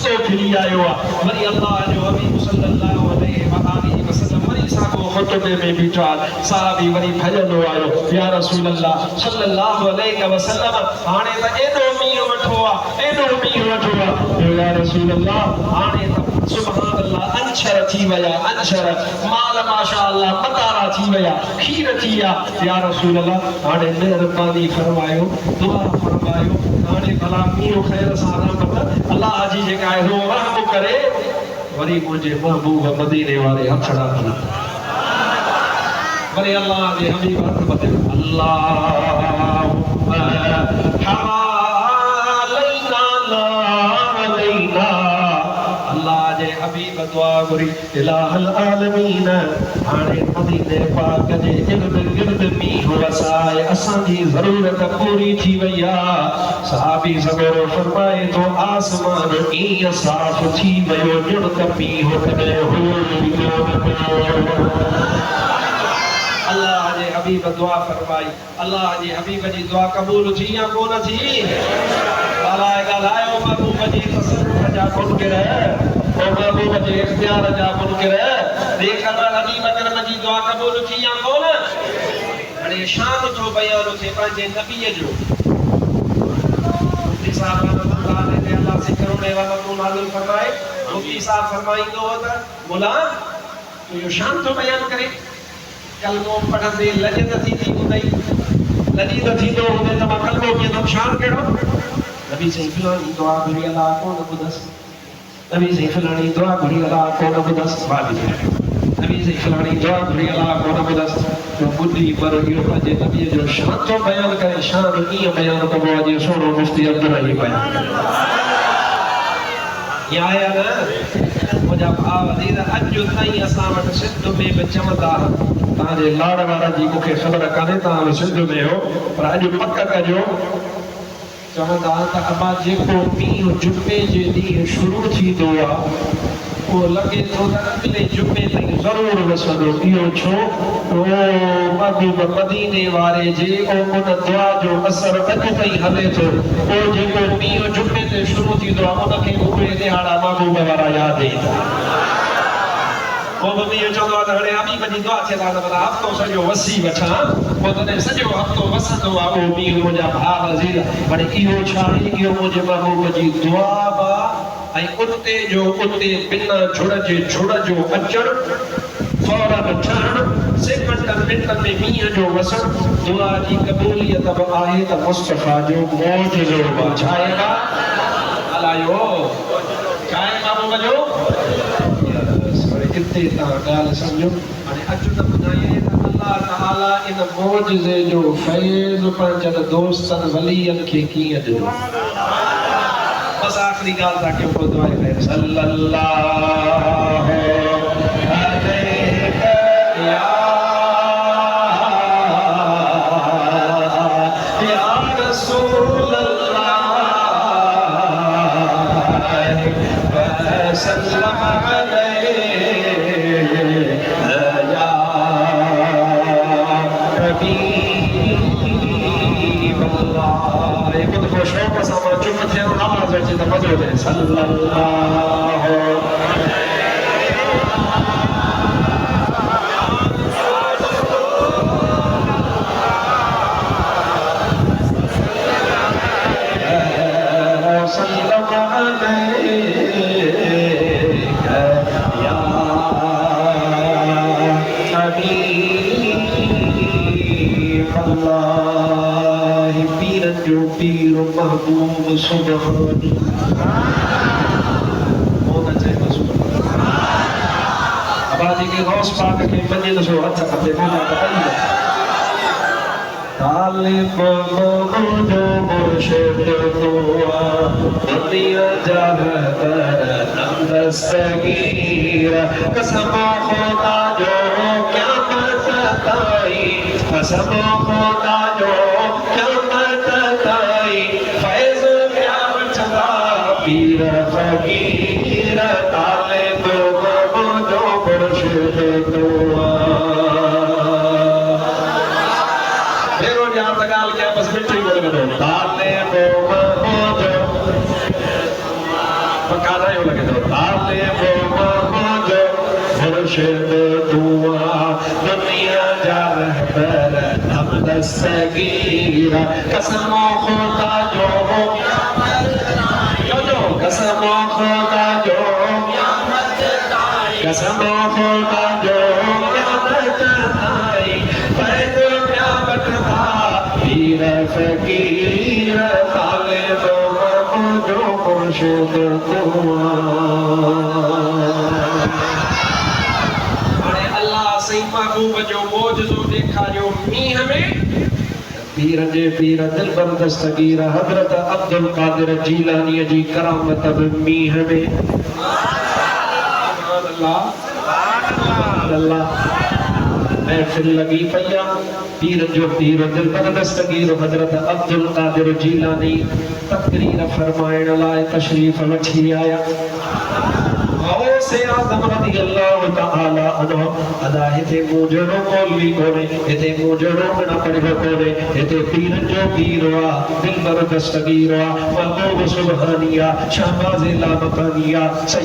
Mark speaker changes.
Speaker 1: हंसो खिली आयो वरी अल्लाह जो हबीब सल्लल्लाहु अलैहि वसल्लम वरी सागो खुतबे में बीठा साहबी वरी भजनो आयो या रसूल अल्लाह सल्लल्लाहु अलैहि वसल्लम हाने त एडो मींह वठो एडो मींह वठो या रसूल अल्लाह हाने त सुभान अल्लाह अंशर थी वया अंशर माल माशाअल्लाह मतारा थी वया खीर थी या रसूल अल्लाह हाने मेहरबानी फरमायो दुआ फरमायो हाने भला मींह खैर सारा पता अल्लाह जी जेका है वो रहम करे वरी मुझे महबूब मदीने वाले हथड़ा भला वरी अल्लाह जे हबीब हथ बते अल्लाह हबीब दुआ गुरी इलाहल आलमीन हाने मदीने पाक जे इर्द गिर्द मींह वसाए असां जी ज़रूरत पूरी थी वया सहाबी सगोरो फरमाए तो आसमान ईअं साफ़ थी वयो ॼण त मींह कॾहिं हो अल्लाह जे हबीब दुआ फरमाई अल्लाह जे हबीब जी दुआ कबूल थी या कोन थी ॻाल्हायो महबूब जी तसर्रुफ़ जा मुनकिर ओ महबूब जे इख्तियार जा मुनकिर देखण हबीब अकरम जी दुआ कबूल थी या कोन हाणे शान जो बयान थे पंहिंजे नबीअ जो मुफ्ती साहब रहमतुल्लाह अलैहि अल्लाह से करोड़े रहमत नाज़िल फरमाए मुफ्ती साहब फरमाईंदो हो त मोला तो यो शान तो बयान करे कलमो पढ़ंदे लज न थींदी हूंदई लजी न थींदो हूंदे त मां कलमो कीअं शान कहिड़ो नबी सही फलाणी दुआ घुरी अलाह कोन ॿुधसि नबी सही फलाणी दुआ घुरी अलाह कोन ॿुधसि नबी सही फलाणी दुआ घुरी अलाह कोन ॿुधसि जो ॿुधी पर इहो पंहिंजे नबीअ जो शान थो बयान करे शान कीअं बयान कबो आहे जीअं सोनो मुफ्ती अब्दुल रहीम बयान या आया न मुंहिंजा भाउ वज़ीर अॼु ताईं असां वटि सिंध में बि चवंदा तव्हांजे लाड़ वारा जी मूंखे ख़बर कान्हे तव्हां सिंध में हो पर अॼु पक कजो चवंदा त अबा जेको मींहुं जुमे जे ॾींहुं शुरू थींदो आहे उहो लॻे थो त अॻिले जुमे ताईं ज़रूरु वसंदो इहो छो महबूब मदीने वारे जे उन दुआ जो असर अॼु ताईं हले थो उहो जेको मींहुं जुमे ते शुरू थींदो आहे उनखे उहे ॾिहाड़ा महबूब वारा यादि ईंदा मम्मी चवंदो आहे त हाणे हबीब जी दुआ थियल आहे त भला हफ़्तो सॼो वसी वठां पोइ तॾहिं सॼो हफ़्तो वसंदो आहे उहो मींहुं मुंहिंजा भाउ वज़ीर हाणे इहो छा आहे इहो मुंहिंजे महबूब जी दुआ बि ऐं उते जो उते बिना झुड़ जे झुड़ जो अचणु फौरन ठहणु सेकंडनि मिंटनि में मींहं जो वसणु दुआ जी क़बूलियत बि आहे त मुस्तफ़ा जो मौजज़ो बि छा आहे हलायो छा आहे महबूब जो इते तव्हां ॻाल्हि सम्झो हाणे अचो त ॿुधाईं त अल्लाह ताला इन मौजज़े जो फैज़ पंहिंजनि दोस्तनि वलीअनि खे कीअं ॾिनो बस आखिरी ॻाल्हि तव्हांखे ॿुधो आहे सल्लल्लाहु अलैहि या रसूल अल्लाह सल्लल्लाहु शौक़ सां मां चुप थियणु आवाज़ अचे त मज़ो अचे सल्लल्लाहु पीर महबूब सुभानी मोन चए अबा जी के गौस पाक के मजे दसो हथ खपे मोना बताइए तालिब मोजो मुर्शिद दुआ दुनिया जहां नंदस्तगीर कसम खुदा जो क्या बताई कसम खुदा जो फैज़ क्या बचदा पीर फकीर तालिब मोजो मुर्शिद दुआ फेरो यार तगाल क्या बस मिठी बोले तालिब मोजो पकाना यो लगे तो ताले वो जो मुर्शिद दुआ दुनिया जा रहबर हम दस्तगीरा कसम खुदा जो कसम खुदा जो कसम खुदा जो क़यामत आई पैदल क़यामत था पीर फकीर तालिब जो मुर्शिद दुआ अरे अल्लाह सही महबूब जो मौजज़ो देखा जो मींह में पीर जे पीर दिलबर दस्तगीर हजरत अब्दुल कादिर जीलानी जी करामत मींह में अल्लाह महफिल लगी पया पीर जो पीर दिलबर दस्तगीर हजरत अब्दुल कादिर जीलानी तकरीर फरमाइण लाए तशरीफ वठी आया से आदम रज़ी अल्लाह तआला अन्हु अदा हिते मुजरो मौलवी कोने हिते मुजरो न पढ़ो कोने हिते पीर जो पीर वा दिलबर दस्तगीर वा महबूब सुभानिया शहबाज़ लामकानिया